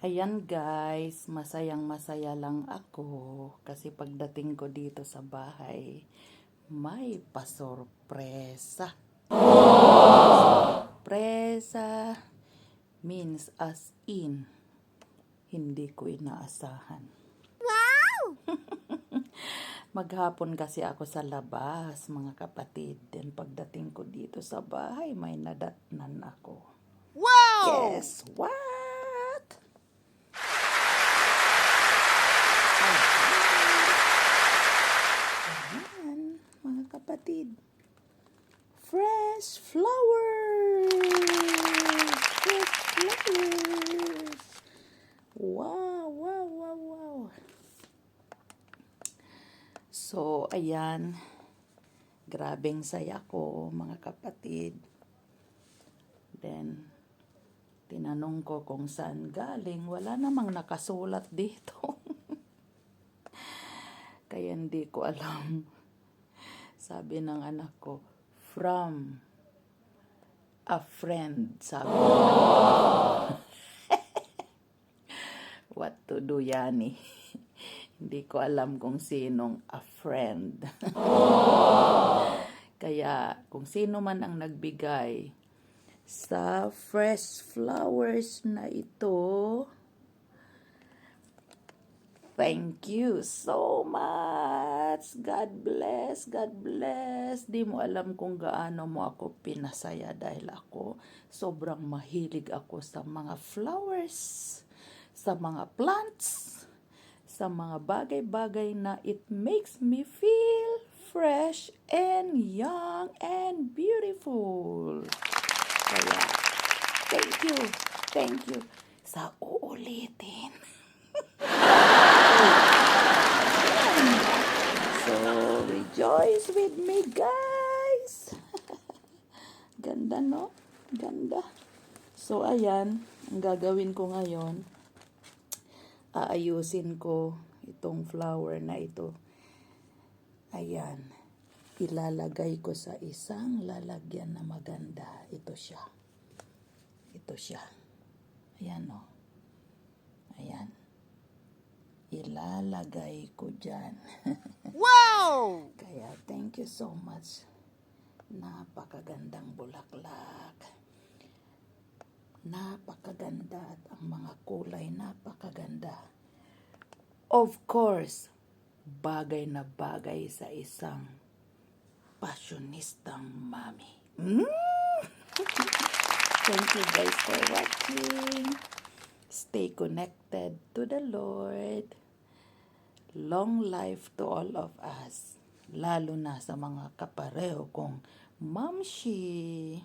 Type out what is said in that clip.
Ayan guys, masayang masaya lang ako kasi pagdating ko dito sa bahay, may pasorpresa. Sorpresa means as in, hindi ko inaasahan. Wow! Maghapon kasi ako sa labas, mga kapatid. Then pagdating ko dito sa bahay, may nadatnan ako. Wow! Guess what? Ayan, mga kapatid. Fresh flowers! Fresh flowers! Wow, wow, wow, wow. So, ayan. Grabeng saya ko, mga kapatid. Then, tinanong ko kung saan galing. Wala namang nakasulat dito. Kaya hindi ko alam. Sabi ng anak ko, from a friend. Sabi ng anak ko. What to do, Yani? Hindi ko alam kung sinong a friend. Kaya kung sino man ang nagbigay sa fresh flowers na ito, thank you so much. God bless, God bless. Di mo alam kung gaano mo ako pinasaya dahil ako sobrang mahilig ako sa mga flowers, sa mga plants, sa mga bagay-bagay na it makes me feel fresh and young and beautiful. Kaya, thank you sa uulitin. So, rejoice with me, guys. Ganda, no? Ganda. So, ayan, ang gagawin ko ngayon, aayusin ko itong flower na ito. Ayan. Ilalagay ko sa isang lalagyan na maganda. Ito siya. Ito siya. Ayan, o. Ayan. Ilalagay ko dyan. Wow! Kaya, thank you so much. Napakagandang bulaklak. Napakaganda at ang mga kulay napakaganda. Of course, bagay na bagay sa isang pasyonistang mami. Thank you guys for watching. Stay connected to the Lord. Long life to all of us. Lalo na sa mga kapareho kong mamshi.